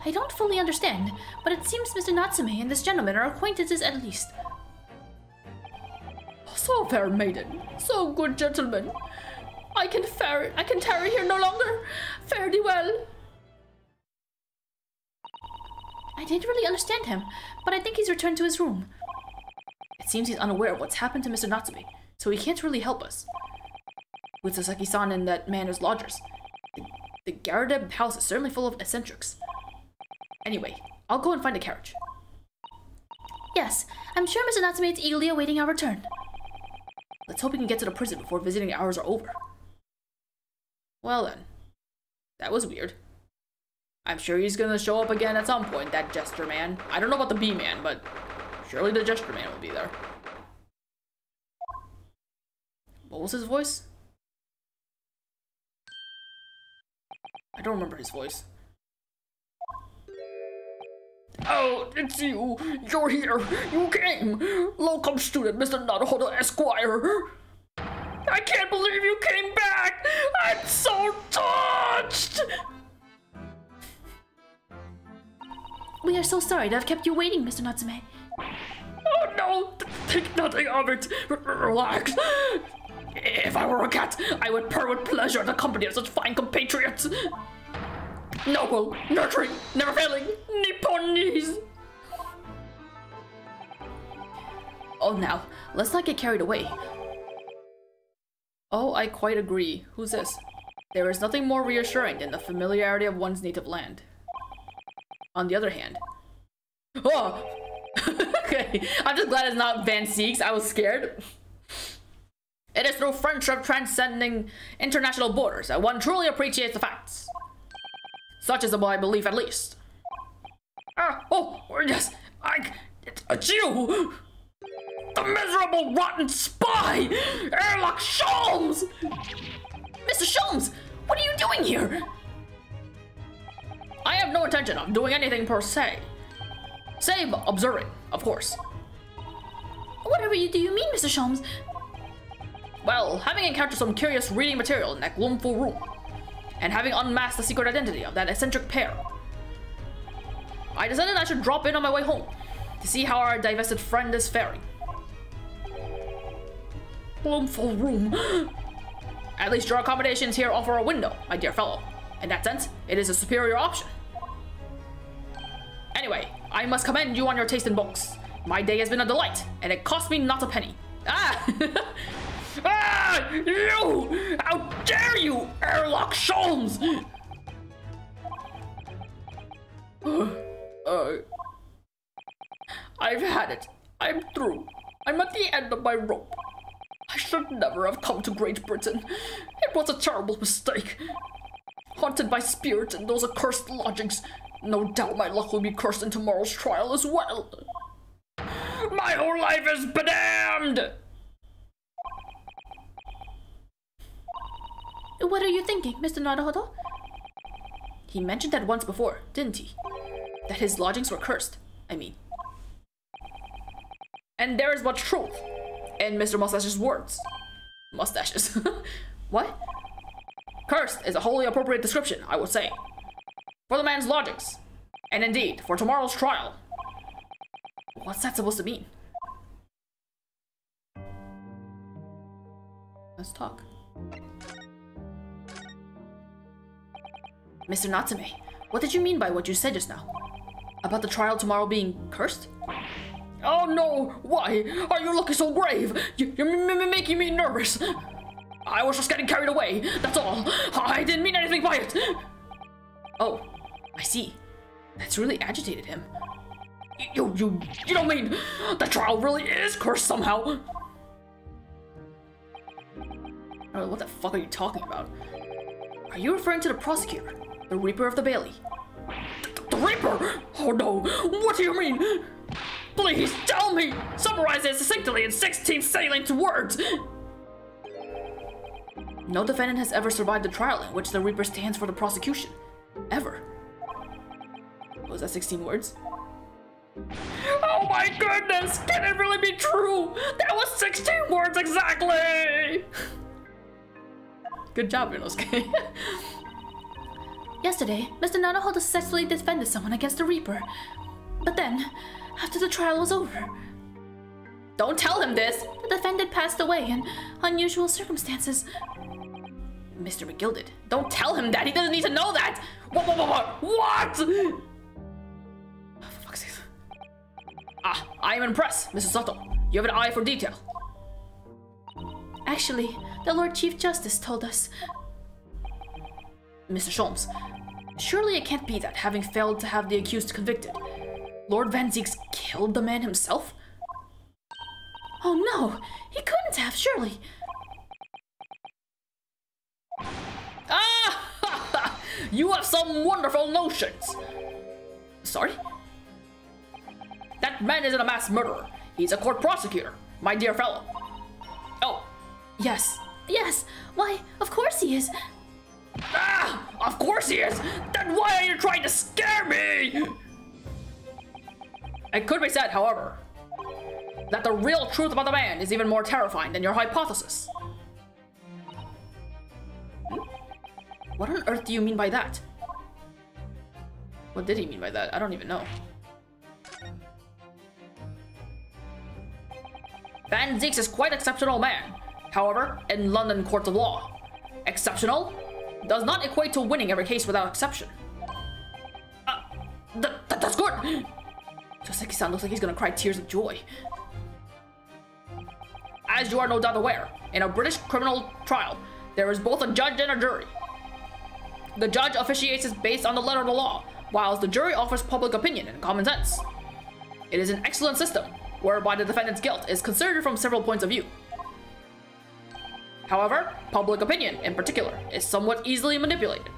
I don't fully understand, but it seems Mr. Natsume and this gentleman are acquaintances at least. So fair maiden, so good gentleman. I can tarry here no longer. Fare thee well. I didn't really understand him, but I think he's returned to his room. It seems he's unaware of what's happened to Mr. Natsume, so he can't really help us. With Sasaki-san and that man as lodgers, the Gyarados house is certainly full of eccentrics. Anyway, I'll go and find a carriage. Yes, I'm sure Mr. Natsume is eagerly awaiting our return. Let's hope we can get to the prison before visiting hours are over. Well then, that was weird. I'm sure he's gonna show up again at some point, that jester man. I don't know about the bee man, but surely the jester man will be there. What was his voice? I don't remember his voice. Oh, it's you! You're here! You came! Locum student, Mr. Naruhodo Esquire! I can't believe you came back! I'm so touched! We are so sorry to have kept you waiting, Mr. Natsume. Oh no! Think nothing of it! Relax! If I were a cat, I would purr with pleasure at the company of such fine compatriots! Noble, nurturing, never failing, Nipponese! Oh, now, let's not get carried away. Oh, I quite agree. Who's this? There is nothing more reassuring than the familiarity of one's native land. On the other hand... Oh! Okay, I'm just glad it's not Fancies. I was scared. It is through friendship transcending international borders that one truly appreciates the facts. Such is my belief, at least. Oh, yes, it's you! The miserable, rotten spy! Herlock Sholmes! Mr. Sholmes, what are you doing here? I have no intention of doing anything per se. Save observing, of course. Whatever do you mean, Mr. Sholmes? Well, having encountered some curious reading material in that gloomful room, and having unmasked the secret identity of that eccentric pair, I decided I should drop in on my way home to see how our divested friend is faring. Gloomful room. At least your accommodations here offer a window, my dear fellow. In that sense, it is a superior option. Anyway, I must commend you on your taste in books. My day has been a delight, and it cost me not a penny. Ah! Ah! You! How dare you, Herlock Sholmes! I've had it. I'm through. I'm at the end of my rope. I should never have come to Great Britain. It was a terrible mistake. Haunted by spirits in those accursed lodgings. No doubt my luck will be cursed in tomorrow's trial as well. My whole life is bedamned! What are you thinking, Mr. Naruhodo? He mentioned that once before, didn't he? That his lodgings were cursed. I mean. And there is much truth in Mr. Mustache's words. Mustaches. What? Cursed is a wholly appropriate description, I would say, for the man's lodgings, and indeed, for tomorrow's trial. What's that supposed to mean? Let's talk. Mr. Natsume, what did you mean by what you said just now? About the trial tomorrow being cursed? Oh no! Why are you looking so grave? You're making me nervous. I was just getting carried away, that's all. I didn't mean anything by it. Oh, I see. That's really agitated him. You don't mean the trial really is cursed somehow? What the fuck are you talking about? Are you referring to the prosecutor? The Reaper of the Bailey? The Reaper? Oh no, what do you mean? Please tell me! Summarize it succinctly in 16 salient words! No defendant has ever survived the trial in which the Reaper stands for the prosecution. Ever. Was that 16 words? Oh my goodness! Can it really be true? That was 16 words exactly! Good job, Ryunosuke. Yesterday, Mr. Naruhodo successfully defended someone against the Reaper. But then, after the trial was over, don't tell him this! the defendant passed away in unusual circumstances. Mr. McGilded, don't tell him that! He doesn't need to know that! What? Oh, for fuck's sake. Ah, I am impressed, Mrs. Susato. You have an eye for detail. Actually, the Lord Chief Justice told us. Mr. Sholmes, surely it can't be that, having failed to have the accused convicted, Lord Van Zieks killed the man himself? Oh no, he couldn't have, surely. Ah! You have some wonderful notions. Sorry? That man isn't a mass murderer. He's a court prosecutor, my dear fellow. Oh, yes. Yes, why, of course he is. Ah! Of course he is! Then why are you trying to scare me? It could be said, however, that the real truth about the man is even more terrifying than your hypothesis. What on earth do you mean by that? What did he mean by that? I don't even know. Van Zieks is quite an exceptional man. However, in London courts of law, exceptional does not equate to winning every case without exception. That's good! Joseki-san looks like he's gonna cry tears of joy. As you are no doubt aware, in a British criminal trial, there is both a judge and a jury. The judge officiates is based on the letter of the law, whilst the jury offers public opinion and common sense. It is an excellent system, whereby the defendant's guilt is considered from several points of view. However, public opinion, in particular, is somewhat easily manipulated.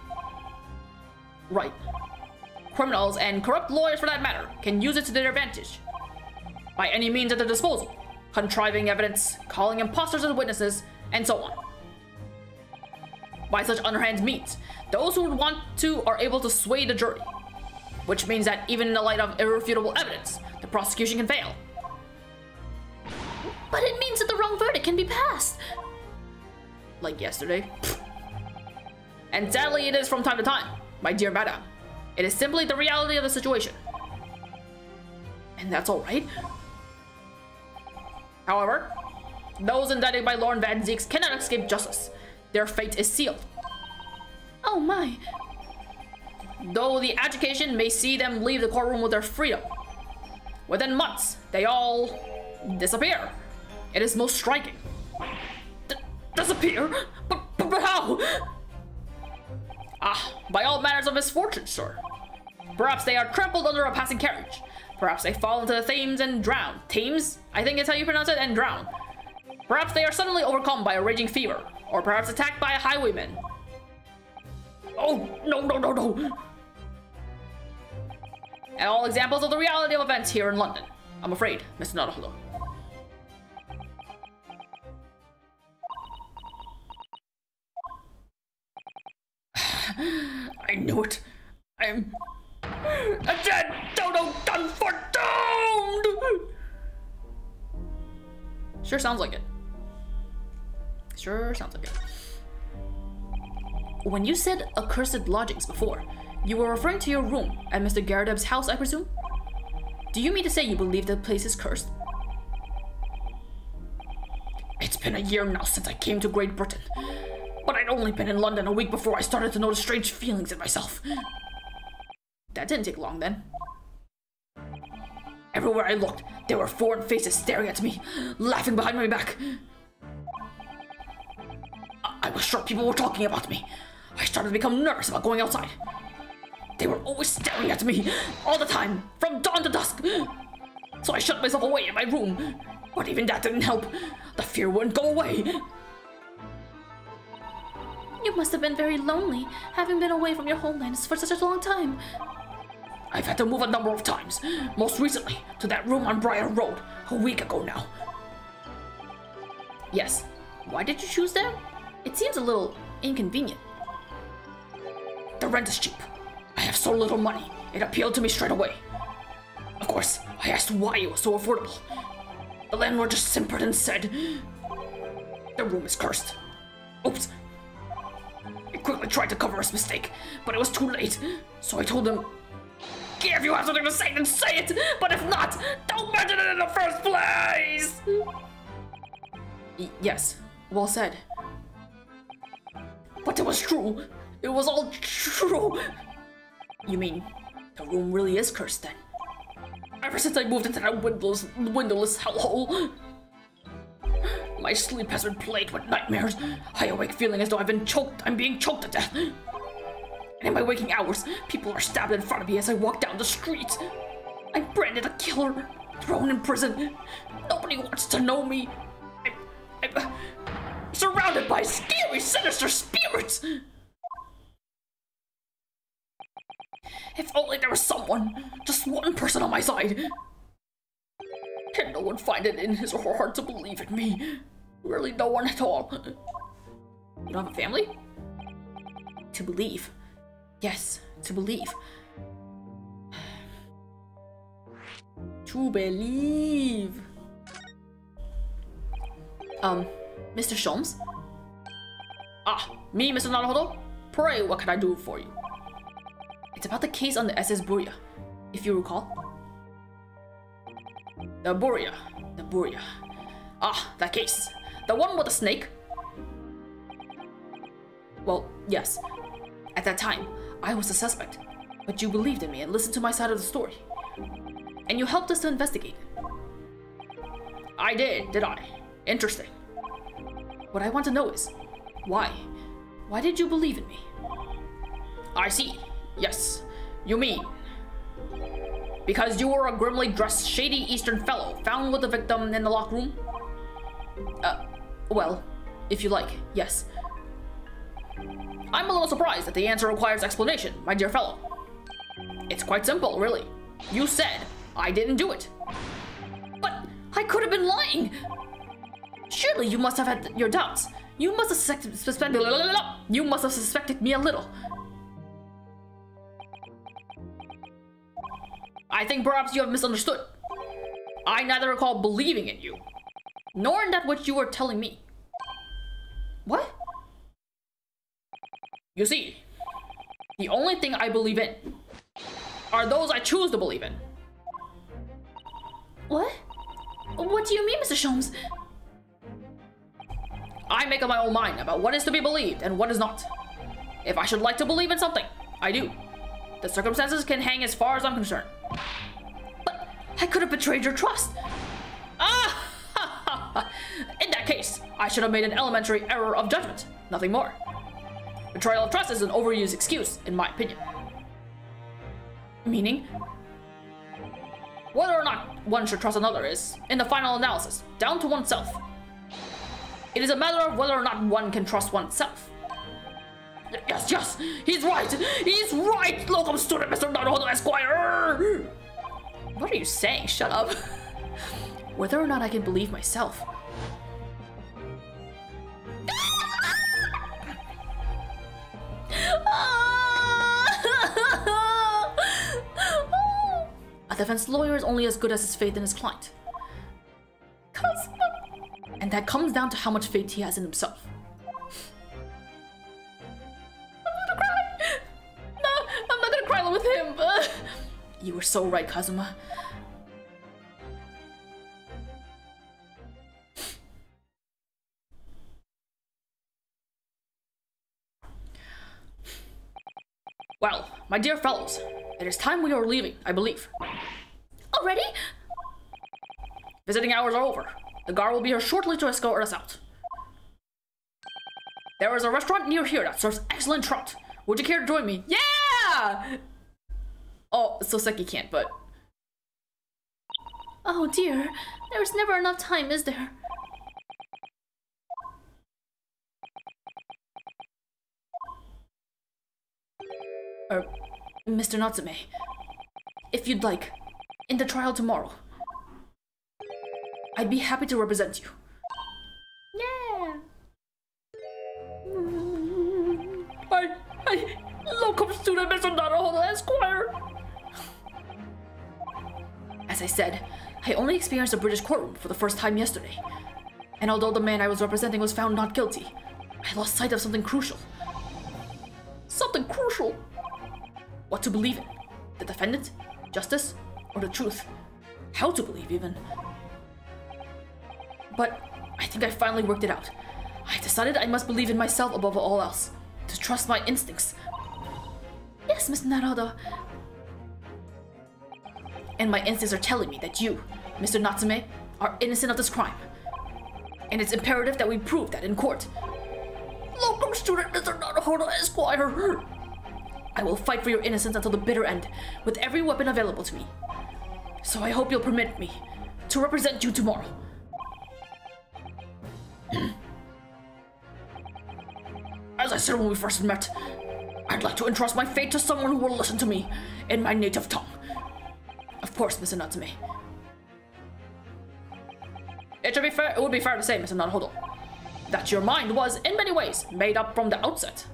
Right. Criminals, and corrupt lawyers for that matter, can use it to their advantage. By any means at their disposal, contriving evidence, calling imposters as witnesses, and so on. By such underhand means, those who would want to are able to sway the jury, which means that even in the light of irrefutable evidence, the prosecution can fail. But it means that the wrong verdict can be passed. Like yesterday. And sadly, it is from time to time, my dear madam. It is simply the reality of the situation. And that's alright. However, those indicted by Lord Van Zieks cannot escape justice. Their fate is sealed. Oh my. Though the education may see them leave the courtroom with their freedom, within months, they all disappear. It is most striking. Disappear? But how? Ah, by all manners of misfortune, sir. Perhaps they are trampled under a passing carriage. Perhaps they fall into the Thames and drown. Thames? I think it's how you pronounce it, and drown. Perhaps they are suddenly overcome by a raging fever, or perhaps attacked by a highwayman. Oh, no. And all examples of the reality of events here in London, I'm afraid, Mr. Naruhodo. I knew it. I'm a dead dodo done for doomed! Sure sounds like it. Sure sounds like it. When you said accursed lodgings before, you were referring to your room at Mr. Garrideb's house, I presume? Do you mean to say you believe the place is cursed? It's been a year now since I came to Great Britain, but I'd only been in London a week before I started to notice strange feelings in myself. That didn't take long then. Everywhere I looked, there were foreign faces staring at me, laughing behind my back. I was sure people were talking about me. I started to become nervous about going outside. They were always staring at me, all the time, from dawn to dusk. So I shut myself away in my room, but even that didn't help. The fear wouldn't go away. You must have been very lonely, having been away from your homeland for such a long time. I've had to move a number of times, most recently to that room on Briar Road, a week ago now. Yes. Why did you choose there? It seems a little inconvenient. The rent is cheap. I have so little money, it appealed to me straight away. Of course, I asked why it was so affordable. The landlord just simpered and said, the room is cursed. Oops. I quickly tried to cover his mistake, but it was too late. So I told him, if you have something to say, then say it! But if not, don't mention it in the first place! Yes, well said. But it was true. It was all true. You mean, the room really is cursed then? Ever since I moved into that windowless hellhole, my sleep has been plagued with nightmares. I awake feeling as though I'm being choked to death. And in my waking hours, people are stabbed in front of me as I walk down the street. I'm branded a killer, thrown in prison. Nobody wants to know me. I'm surrounded by scary, sinister spirits. If only there was someone, just one person on my side. Can no one find it in his or her heart to believe in me? Really, no one at all. You don't have a family? To believe. Yes, to believe. To believe. Mr. Sholmes? Ah, me, Mr. Naruhodo? Pray, what can I do for you? It's about the case on the SS Buria, if you recall. The Buria. Ah, that case. The one with the snake? Well, yes. At that time, I was the suspect, but you believed in me and listened to my side of the story. And you helped us to investigate. I did I? Interesting. What I want to know is, why? Why did you believe in me? I see. Yes. You mean, because you were a grimly dressed, shady Eastern fellow found with the victim in the locked room? Well, if you like, yes. I'm a little surprised that the answer requires explanation, my dear fellow. It's quite simple, really. You said I didn't do it. But I could have been lying! Surely you must have had your doubts. You must have suspected me a little. I think perhaps you have misunderstood. I neither recall believing in you, nor in that which you were telling me. What? You see, the only thing I believe in are those I choose to believe in. What? What do you mean, Mr. Sholmes? I make up my own mind about what is to be believed and what is not. If I should like to believe in something, I do. The circumstances can hang as far as I'm concerned. But I could have betrayed your trust. Ah! In that case, I should have made an elementary error of judgment, nothing more. Betrayal of trust is an overused excuse, in my opinion. Meaning? Whether or not one should trust another is, in the final analysis, down to oneself. It is a matter of whether or not one can trust oneself. Yes, he's right! He's right! Locum student, Mr. Naruhodo Esquire! What are you saying? Shut up. Whether or not I can believe myself. A defense lawyer is only as good as his faith in his client. And that comes down to how much faith he has in himself. I'm gonna cry! No, I'm not gonna cry with him! You were so right, Kazuma. Well, my dear fellows, it is time we are leaving, I believe. Already? Visiting hours are over. The guard will be here shortly to escort us out. There is a restaurant near here that serves excellent trout. Would you care to join me? Yeah! Oh, Soseki can't, but... Oh dear, there's never enough time, is there? Mr. Natsume, if you'd like, in the trial tomorrow, I'd be happy to represent you. Yeah. I locum student Mr. Naruhodo Esquire. As I said, I only experienced a British courtroom for the first time yesterday. And although the man I was representing was found not guilty, I lost sight of something crucial. Something crucial? What to believe in? The defendant? Justice? Or the truth? How to believe, even? But I think I finally worked it out. I decided I must believe in myself above all else. To trust my instincts. Yes, Mr. Naruhodo. And my instincts are telling me that you, Mr. Natsume, are innocent of this crime. And it's imperative that we prove that in court. Locum student Mr. Naruhodo Esquire! I will fight for your innocence until the bitter end, with every weapon available to me. So I hope you'll permit me to represent you tomorrow. As I said when we first met, I'd like to entrust my fate to someone who will listen to me in my native tongue. Of course, Mr. Natsume. It would be fair to say, Mr. Naruhodo, that your mind was, in many ways, made up from the outset.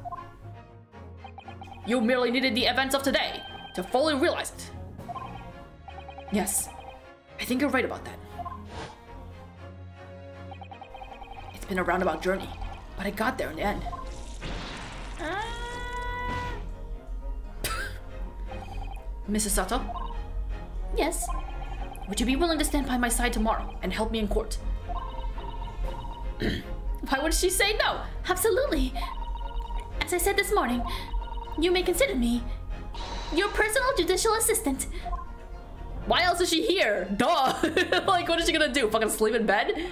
You merely needed the events of today to fully realize it. Yes, I think you're right about that. It's been a roundabout journey, but I got there in the end. Mrs. Sato? Yes? Would you be willing to stand by my side tomorrow and help me in court? Why would she say no? Absolutely. As I said this morning, you may consider me your personal judicial assistant. Why else is she here? Duh! Like, what is she gonna do? Fucking sleep in bed?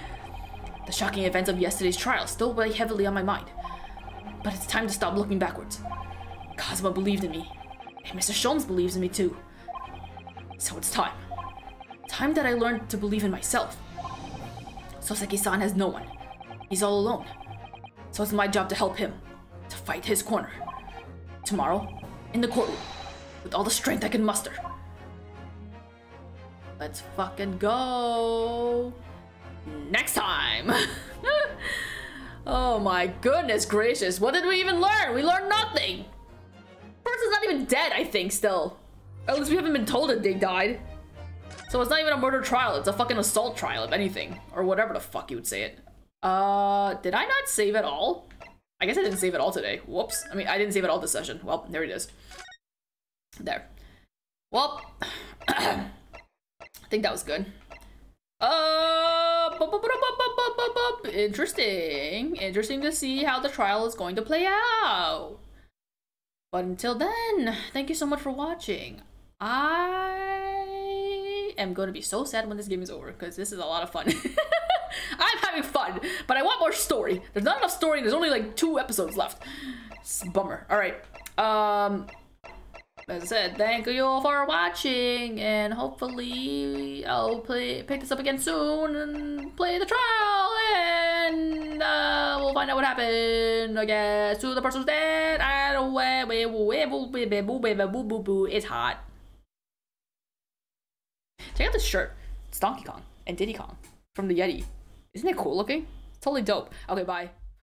The shocking events of yesterday's trial still weigh heavily on my mind. But it's time to stop looking backwards. Kazuma believed in me, and Mr. Sholmes believes in me too. So it's time. Time that I learned to believe in myself. Soseki-san has no one. He's all alone. So it's my job to help him, to fight his corner. Tomorrow, in the courtroom, with all the strength I can muster. Let's fucking go! next time. Oh my goodness gracious. What did we even learn? We learned nothing. Person's not even dead, I think, still. At least we haven't been told that they died. So it's not even a murder trial. It's a fucking assault trial, if anything. Or whatever the fuck you would say it. Did I not save it all? I guess I didn't save it all today. Whoops. I mean, I didn't save it all this session. Well, there it is. There. Well, I think that was good. Interesting. Interesting to see how the trial is going to play out. But until then, thank you so much for watching. I am going to be so sad when this game is over because this is a lot of fun. I'm having fun, but I want more story. There's not enough story. There's only like 2 episodes left. It's a bummer. All right. As I said, thank you all for watching, and hopefully I'll pick this up again soon and play the trial, and we'll find out what happened, I guess, to the person who's dead, and it's hot. Check out this shirt. It's Donkey Kong and Diddy Kong from the Yeti. Isn't it cool looking? It's totally dope. Okay, bye.